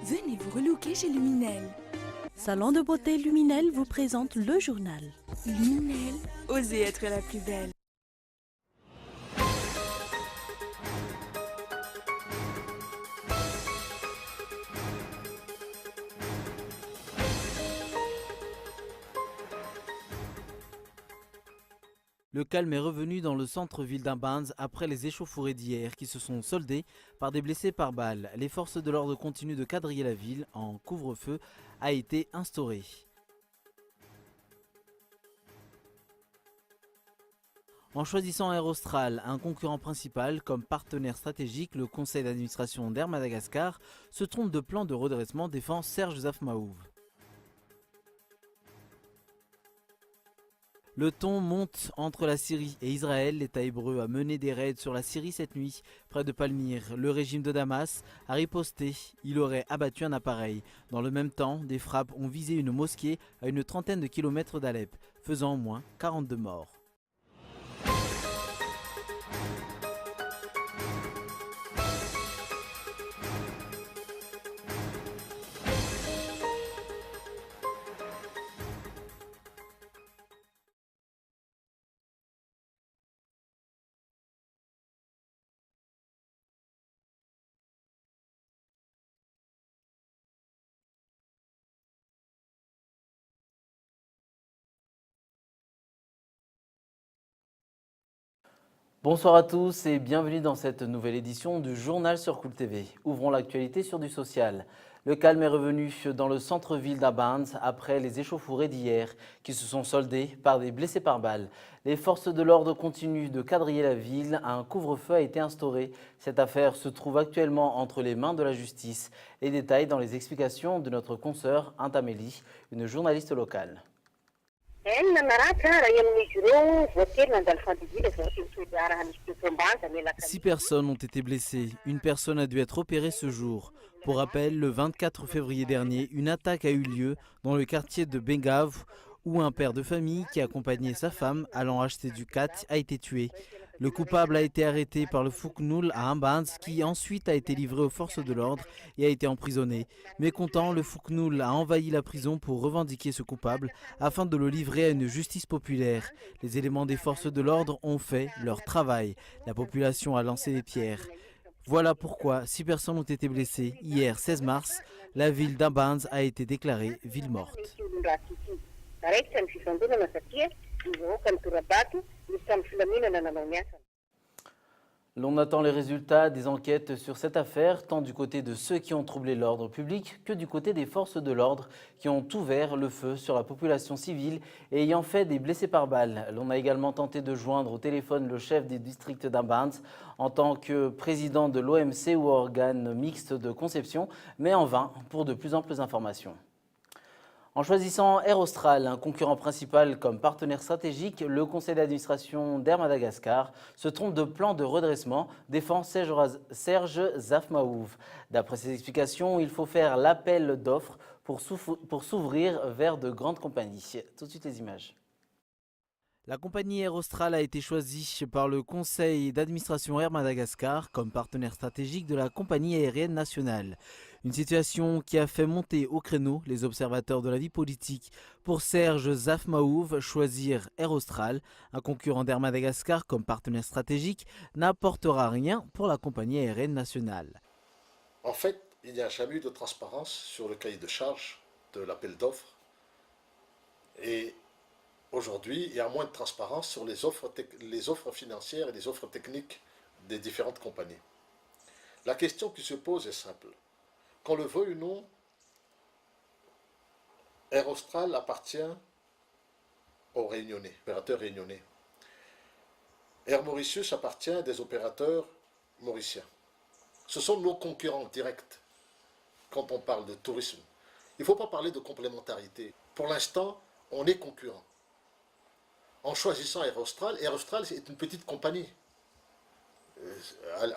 Venez vous relooker chez Luminel. Salon de beauté Luminel vous présente le journal. Luminel, osez être la plus belle. Le calme est revenu dans le centre-ville d'Imbinz après les échauffourées d'hier qui se sont soldées par des blessés par balles. Les forces de l'ordre continuent de quadriller la ville. Un couvre-feu a été instauré. En choisissant Air Austral, un concurrent principal, comme partenaire stratégique, le conseil d'administration d'Air Madagascar se trompe de plan de redressement, défend Serge Zafmaouf. Le ton monte entre la Syrie et Israël. L'État hébreu a mené des raids sur la Syrie cette nuit, près de Palmyre. Le régime de Damas a riposté. Il aurait abattu un appareil. Dans le même temps, des frappes ont visé une mosquée à une trentaine de kilomètres d'Alep, faisant au moins 42 morts. Bonsoir à tous et bienvenue dans cette nouvelle édition du Journal sur Cool TV. Ouvrons l'actualité sur du social. Le calme est revenu dans le centre-ville d'Imbinz après les échauffourées d'hier qui se sont soldées par des blessés par balles. Les forces de l'ordre continuent de quadriller la ville. Un couvre-feu a été instauré. Cette affaire se trouve actuellement entre les mains de la justice. Les détails dans les explications de notre consoeur Intamélie, une journaliste locale. 6 personnes ont été blessées. Une personne a dû être opérée ce jour. Pour rappel, le 24 février dernier, une attaque a eu lieu dans le quartier de Bengav où un père de famille qui accompagnait sa femme allant acheter du kat a été tué. Le coupable a été arrêté par le Fouknoul à Imbinz qui ensuite a été livré aux forces de l'ordre et a été emprisonné. Mécontent, le Fouknoul a envahi la prison pour revendiquer ce coupable afin de le livrer à une justice populaire. Les éléments des forces de l'ordre ont fait leur travail. La population a lancé des pierres. Voilà pourquoi 6 personnes ont été blessées. Hier, 16 mars, la ville d'Imbinz a été déclarée ville morte. L'on attend les résultats des enquêtes sur cette affaire, tant du côté de ceux qui ont troublé l'ordre public que du côté des forces de l'ordre qui ont ouvert le feu sur la population civile et ayant fait des blessés par balles. L'on a également tenté de joindre au téléphone le chef du district d'Imbinz en tant que président de l'OMC ou organe mixte de conception, mais en vain pour de plus amples informations. En choisissant Air Austral, un concurrent principal comme partenaire stratégique, le conseil d'administration d'Air Madagascar se trompe de plan de redressement, défend Serge Zafmaouf. D'après ses explications, il faut faire l'appel d'offres pour s'ouvrir vers de grandes compagnies. Tout de suite les images. La compagnie Air Austral a été choisie par le conseil d'administration Air Madagascar comme partenaire stratégique de la compagnie aérienne nationale. Une situation qui a fait monter au créneau les observateurs de la vie politique. Pour Serge Zafmaouf, choisir Air Austral, un concurrent d'Air Madagascar comme partenaire stratégique, n'apportera rien pour la compagnie aérienne nationale. En fait, il n'y a jamais eu de transparence sur le cahier de charges de l'appel d'offres. Et aujourd'hui, il y a moins de transparence sur les offres financières et les offres techniques des différentes compagnies. La question qui se pose est simple. Qu'on le veuille ou non, Air Austral appartient aux Réunionnais, opérateurs réunionnais. Air Mauritius appartient à des opérateurs mauriciens. Ce sont nos concurrents directs quand on parle de tourisme. Il ne faut pas parler de complémentarité. Pour l'instant, on est concurrents. En choisissant Air Austral est une petite compagnie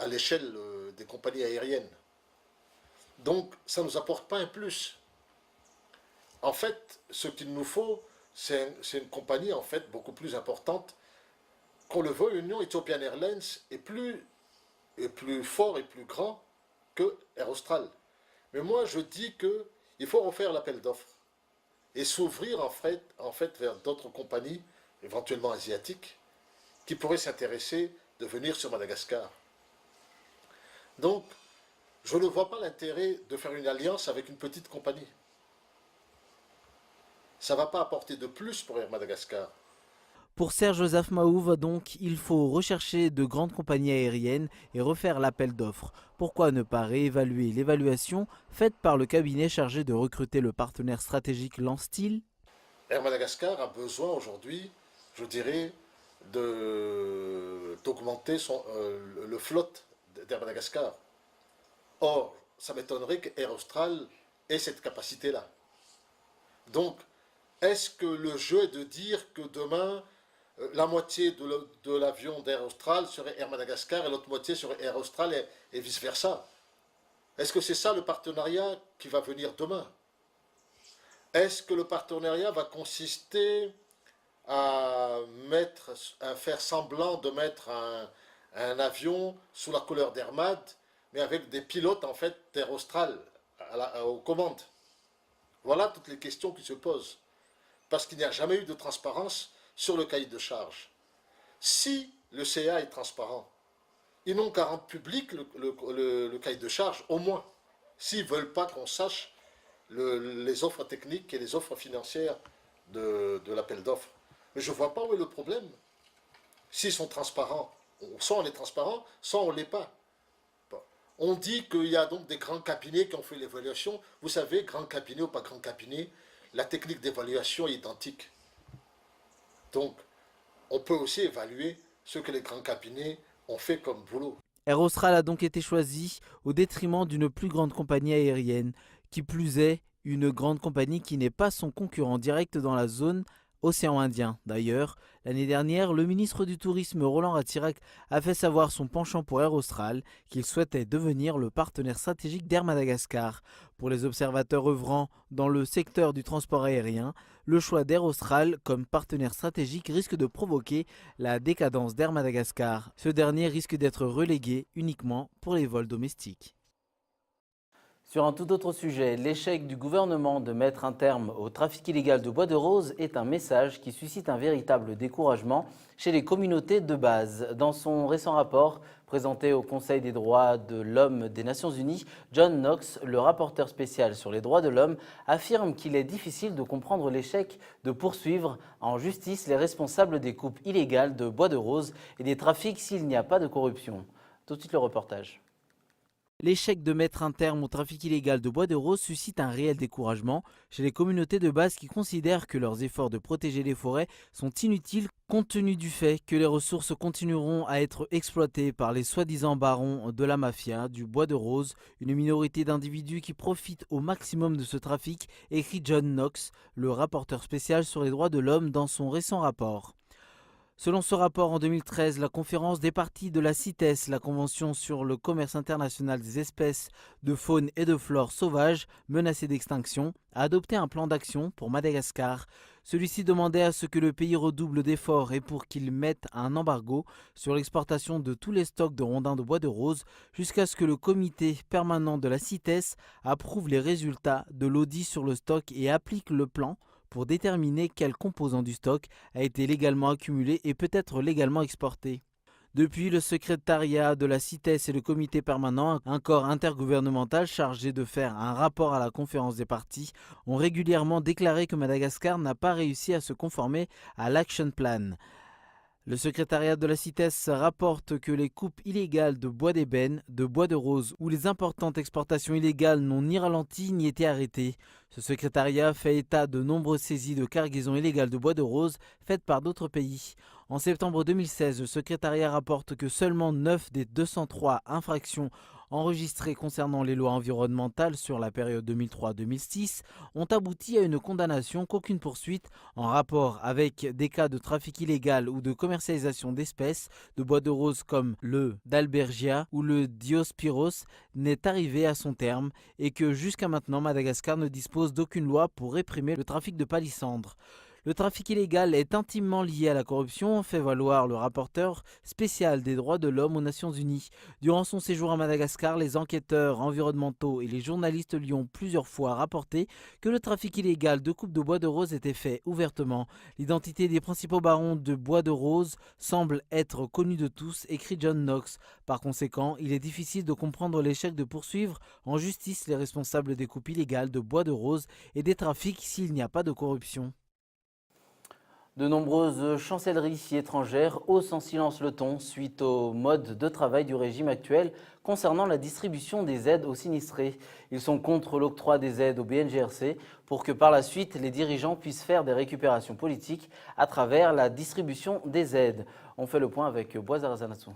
à l'échelle des compagnies aériennes. Donc, ça ne nous apporte pas un plus. En fait, ce qu'il nous faut, c'est une compagnie en fait beaucoup plus importante. Qu'on le veuille ou non, Ethiopian Airlines est plus fort et plus grand que Air Austral. Mais moi, je dis qu'il faut refaire l'appel d'offres et s'ouvrir en fait vers d'autres compagnies, éventuellement asiatiques, qui pourraient s'intéresser de venir sur Madagascar. Donc, je ne vois pas l'intérêt de faire une alliance avec une petite compagnie. Ça ne va pas apporter de plus pour Air Madagascar. Pour Serge-Joseph Mahouve, donc, il faut rechercher de grandes compagnies aériennes et refaire l'appel d'offres. Pourquoi ne pas réévaluer l'évaluation faite par le cabinet chargé de recruter le partenaire stratégique Lanstil? Air Madagascar a besoin aujourd'hui, je dirais, d'augmenter le flotte d'Air Madagascar. Or, ça m'étonnerait qu'Air Austral ait cette capacité-là. Donc, est-ce que le jeu est de dire que demain, la moitié de l'avion d'Air Austral serait Air Madagascar et l'autre moitié serait Air Austral et vice-versa? Est-ce que c'est ça le partenariat qui va venir demain? Est-ce que le partenariat va consister à faire semblant de mettre un avion sous la couleur d'Airmad, mais avec des pilotes en fait d'Air Austral aux commandes? Voilà toutes les questions qui se posent. Parce qu'il n'y a jamais eu de transparence sur le cahier de charge. Si le CA est transparent, ils n'ont qu'à rendre public le cahier de charge, au moins, s'ils ne veulent pas qu'on sache les offres techniques et les offres financières de l'appel d'offres. Mais je ne vois pas où est le problème. S'ils sont transparents, soit on est transparent, soit on ne l'est pas. Bon. On dit qu'il y a donc des grands cabinets qui ont fait l'évaluation. Vous savez, grand cabinet ou pas grand cabinet, la technique d'évaluation est identique. Donc, on peut aussi évaluer ce que les grands cabinets ont fait comme boulot. Air Austral a donc été choisi au détriment d'une plus grande compagnie aérienne, qui plus est, une grande compagnie qui n'est pas son concurrent direct dans la zone Océan Indien. D'ailleurs, l'année dernière, le ministre du Tourisme Roland Ratsirac a fait savoir son penchant pour Air Austral, qu'il souhaitait devenir le partenaire stratégique d'Air Madagascar. Pour les observateurs œuvrant dans le secteur du transport aérien, le choix d'Air Austral comme partenaire stratégique risque de provoquer la décadence d'Air Madagascar. Ce dernier risque d'être relégué uniquement pour les vols domestiques. Sur un tout autre sujet, l'échec du gouvernement de mettre un terme au trafic illégal de bois de rose est un message qui suscite un véritable découragement chez les communautés de base. Dans son récent rapport présenté au Conseil des droits de l'homme des Nations Unies, John Knox, le rapporteur spécial sur les droits de l'homme, affirme qu'il est difficile de comprendre l'échec de poursuivre en justice les responsables des coupes illégales de bois de rose et des trafics s'il n'y a pas de corruption. Tout de suite le reportage. L'échec de mettre un terme au trafic illégal de bois de rose suscite un réel découragement chez les communautés de base qui considèrent que leurs efforts de protéger les forêts sont inutiles compte tenu du fait que les ressources continueront à être exploitées par les soi-disant barons de la mafia du bois de rose, une minorité d'individus qui profitent au maximum de ce trafic, écrit John Knox, le rapporteur spécial sur les droits de l'homme dans son récent rapport. Selon ce rapport, en 2013, la conférence des parties de la CITES, la Convention sur le commerce international des espèces de faune et de flore sauvages menacées d'extinction, a adopté un plan d'action pour Madagascar. Celui-ci demandait à ce que le pays redouble d'efforts et pour qu'il mette un embargo sur l'exportation de tous les stocks de rondins de bois de rose jusqu'à ce que le comité permanent de la CITES approuve les résultats de l'audit sur le stock et applique le plan pour déterminer quel composant du stock a été légalement accumulé et peut être légalement exporté. Depuis, le secrétariat de la CITES et le comité permanent, un corps intergouvernemental chargé de faire un rapport à la conférence des parties, ont régulièrement déclaré que Madagascar n'a pas réussi à se conformer à l'Action Plan. Le secrétariat de la CITES rapporte que les coupes illégales de bois d'ébène, de bois de rose ou les importantes exportations illégales n'ont ni ralenti ni été arrêtées. Ce secrétariat fait état de nombreuses saisies de cargaisons illégales de bois de rose faites par d'autres pays. En septembre 2016, le secrétariat rapporte que seulement 9 des 203 infractions enregistrées concernant les lois environnementales sur la période 2003-2006 ont abouti à une condamnation qu'aucune poursuite en rapport avec des cas de trafic illégal ou de commercialisation d'espèces de bois de rose comme le d'Albergia ou le Diospyros n'est arrivée à son terme et que jusqu'à maintenant Madagascar ne dispose d'aucune loi pour réprimer le trafic de palissandre. Le trafic illégal est intimement lié à la corruption, fait valoir le rapporteur spécial des droits de l'homme aux Nations Unies. Durant son séjour à Madagascar, les enquêteurs environnementaux et les journalistes lui ont plusieurs fois rapporté que le trafic illégal de coupes de bois de rose était fait ouvertement. L'identité des principaux barons de bois de rose semble être connue de tous, écrit John Knox. Par conséquent, il est difficile de comprendre l'échec de poursuivre en justice les responsables des coupes illégales de bois de rose et des trafics s'il n'y a pas de corruption. De nombreuses chancelleries étrangères haussent en silence le ton suite au mode de travail du régime actuel concernant la distribution des aides aux sinistrés. Ils sont contre l'octroi des aides au BNGRC pour que par la suite les dirigeants puissent faire des récupérations politiques à travers la distribution des aides. On fait le point avec Boaz Razanassou.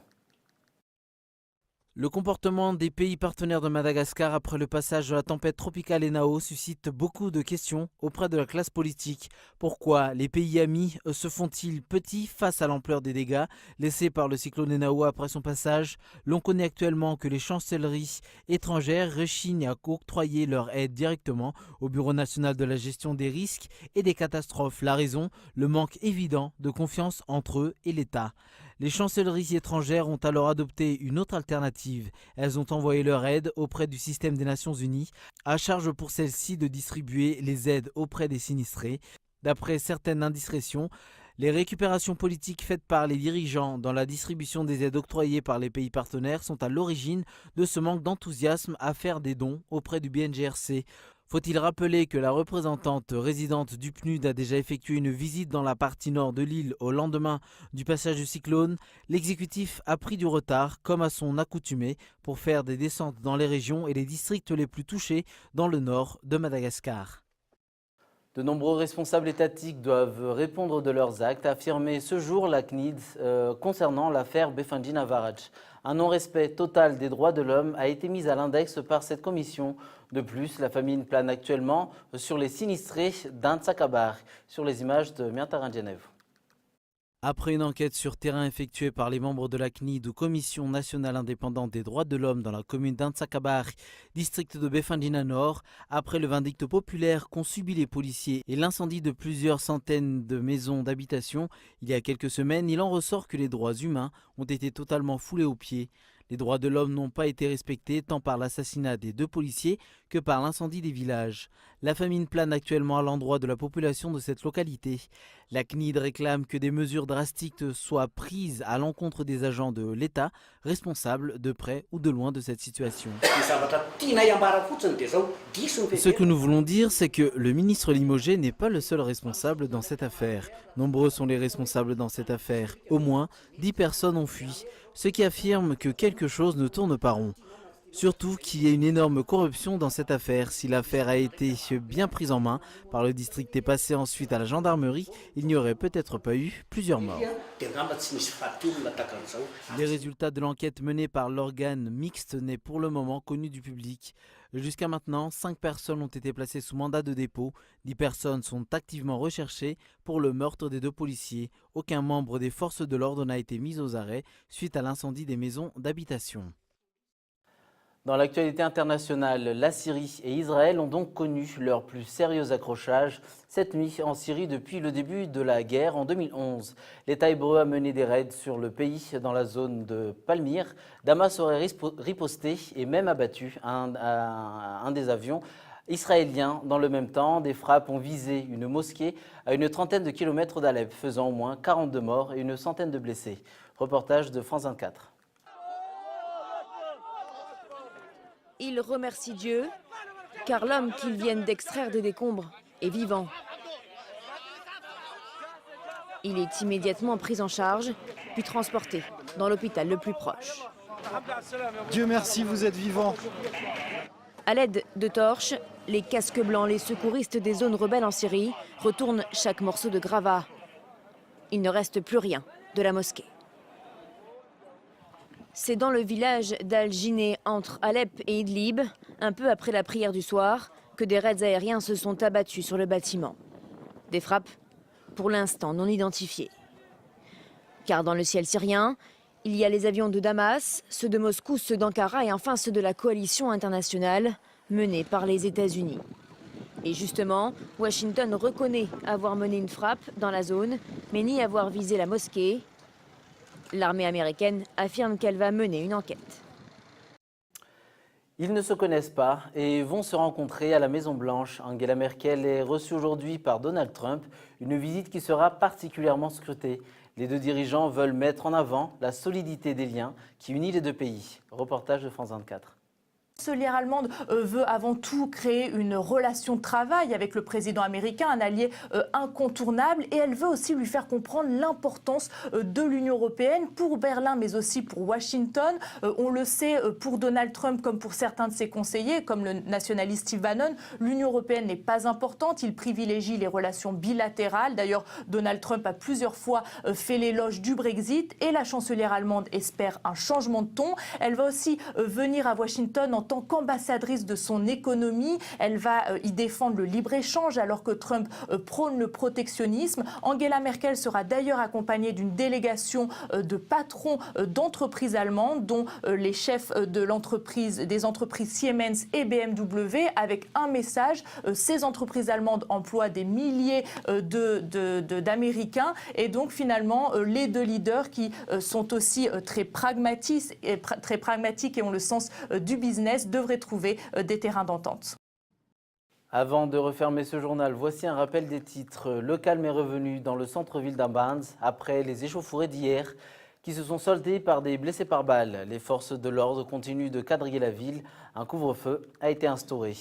Le comportement des pays partenaires de Madagascar après le passage de la tempête tropicale Enao suscite beaucoup de questions auprès de la classe politique. Pourquoi les pays amis se font-ils petits face à l'ampleur des dégâts laissés par le cyclone Enao après son passage? L'on connaît actuellement que les chancelleries étrangères rechignent à octroyer leur aide directement au Bureau national de la gestion des risques et des catastrophes. La raison, le manque évident de confiance entre eux et l'État. Les chancelleries étrangères ont alors adopté une autre alternative. Elles ont envoyé leur aide auprès du système des Nations Unies, à charge pour celles-ci de distribuer les aides auprès des sinistrés. D'après certaines indiscrétions, les récupérations politiques faites par les dirigeants dans la distribution des aides octroyées par les pays partenaires sont à l'origine de ce manque d'enthousiasme à faire des dons auprès du BNGRC. Faut-il rappeler que la représentante résidente du PNUD a déjà effectué une visite dans la partie nord de l'île au lendemain du passage du cyclone? L'exécutif a pris du retard, comme à son accoutumée, pour faire des descentes dans les régions et les districts les plus touchés dans le nord de Madagascar. De nombreux responsables étatiques doivent répondre de leurs actes, a affirmé ce jour la CNID concernant l'affaire Befandji Navarach. Un non-respect total des droits de l'homme a été mis à l'index par cette commission. De plus, la famine plane actuellement sur les sinistrés d'Antsakabar, sur les images de Miantaran Genève. Après une enquête sur terrain effectuée par les membres de la CNID ou Commission nationale indépendante des droits de l'homme dans la commune d'Antsakabar, district de Befandjina Nord, après le vindicte populaire qu'ont subi les policiers et l'incendie de plusieurs centaines de maisons d'habitation, il y a quelques semaines, il en ressort que les droits humains ont été totalement foulés aux pieds. Les droits de l'homme n'ont pas été respectés tant par l'assassinat des 2 policiers que par l'incendie des villages. La famine plane actuellement à l'endroit de la population de cette localité. La CNID réclame que des mesures drastiques soient prises à l'encontre des agents de l'État responsables de près ou de loin de cette situation. Ce que nous voulons dire, c'est que le ministre limogé n'est pas le seul responsable dans cette affaire. Nombreux sont les responsables dans cette affaire. Au moins 10 personnes ont fui, ce qui affirme que quelque chose ne tourne pas rond. Surtout qu'il y a une énorme corruption dans cette affaire. Si l'affaire a été bien prise en main par le district et passée ensuite à la gendarmerie, il n'y aurait peut-être pas eu plusieurs morts. Les résultats de l'enquête menée par l'organe mixte n'est pour le moment connu du public. Jusqu'à maintenant, 5 personnes ont été placées sous mandat de dépôt. 10 personnes sont activement recherchées pour le meurtre des 2 policiers. Aucun membre des forces de l'ordre n'a été mis aux arrêts suite à l'incendie des maisons d'habitation. Dans l'actualité internationale, la Syrie et Israël ont donc connu leur plus sérieux accrochage cette nuit en Syrie depuis le début de la guerre en 2011. L'État hébreu a mené des raids sur le pays dans la zone de Palmyre. Damas aurait riposté et même abattu un des avions israéliens. Dans le même temps, des frappes ont visé une mosquée à une trentaine de kilomètres d'Alep, faisant au moins 42 morts et une centaine de blessés. Reportage de France 24. Il remercie Dieu, car l'homme qu'ils viennent d'extraire des décombres est vivant. Il est immédiatement pris en charge, puis transporté dans l'hôpital le plus proche. Dieu merci, vous êtes vivant. À l'aide de torches, les casques blancs, les secouristes des zones rebelles en Syrie retournent chaque morceau de gravat. Il ne reste plus rien de la mosquée. C'est dans le village d'Al-Jiné, entre Alep et Idlib, un peu après la prière du soir, que des raids aériens se sont abattus sur le bâtiment. Des frappes, pour l'instant non identifiées. Car dans le ciel syrien, il y a les avions de Damas, ceux de Moscou, ceux d'Ankara et enfin ceux de la coalition internationale menée par les États-Unis. Et justement, Washington reconnaît avoir mené une frappe dans la zone, mais nie avoir visé la mosquée. L'armée américaine affirme qu'elle va mener une enquête. Ils ne se connaissent pas et vont se rencontrer à la Maison-Blanche. Angela Merkel est reçue aujourd'hui par Donald Trump, une visite qui sera particulièrement scrutée. Les deux dirigeants veulent mettre en avant la solidité des liens qui unit les deux pays. Reportage de France 24. La chancelière allemande veut avant tout créer une relation de travail avec le président américain, un allié incontournable, et elle veut aussi lui faire comprendre l'importance de l'Union européenne pour Berlin, mais aussi pour Washington. On le sait, pour Donald Trump comme pour certains de ses conseillers, comme le nationaliste Steve Bannon, l'Union européenne n'est pas importante, il privilégie les relations bilatérales. D'ailleurs, Donald Trump a plusieurs fois fait l'éloge du Brexit, et la chancelière allemande espère un changement de ton. Elle va aussi venir à Washington en tant qu'ambassadrice de son économie. Elle va y défendre le libre-échange alors que Trump prône le protectionnisme. Angela Merkel sera d'ailleurs accompagnée d'une délégation de patrons d'entreprises allemandes, dont les chefs de des entreprises Siemens et BMW, avec un message. Ces entreprises allemandes emploient des milliers d'Américains, et donc finalement les deux leaders qui sont aussi très pragmatiques et ont le sens du business devraient trouver des terrains d'entente. Avant de refermer ce journal, voici un rappel des titres. Le calme est revenu dans le centre-ville d'Ambans après les échauffourées d'hier qui se sont soldées par des blessés par balles. Les forces de l'ordre continuent de quadriller la ville. Un couvre-feu a été instauré.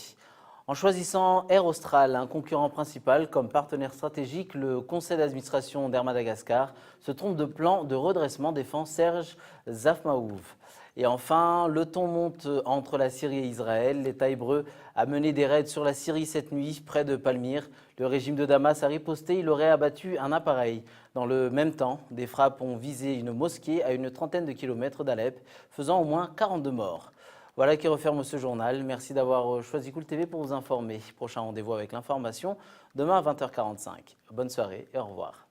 En choisissant Air Austral, un concurrent principal comme partenaire stratégique, le conseil d'administration d'Air Madagascar se trompe de plan de redressement, défend Serge Zafmaouf. Et enfin, le ton monte entre la Syrie et Israël. L'État hébreu a mené des raids sur la Syrie cette nuit, près de Palmyre. Le régime de Damas a riposté, il aurait abattu un appareil. Dans le même temps, des frappes ont visé une mosquée à une trentaine de kilomètres d'Alep, faisant au moins 42 morts. Voilà qui referme ce journal. Merci d'avoir choisi Cool TV pour vous informer. Prochain rendez-vous avec l'information, demain à 20h45. Bonne soirée et au revoir.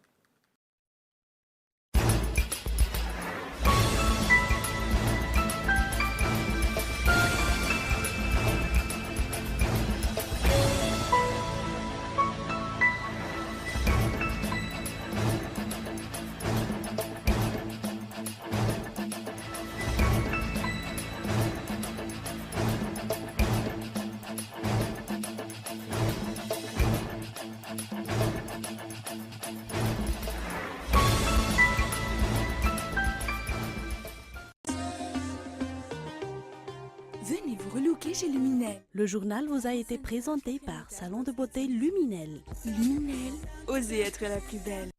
Venez vous relooker chez Luminel. Le journal vous a été présenté par Salon de beauté Luminel. Luminel, osez être la plus belle.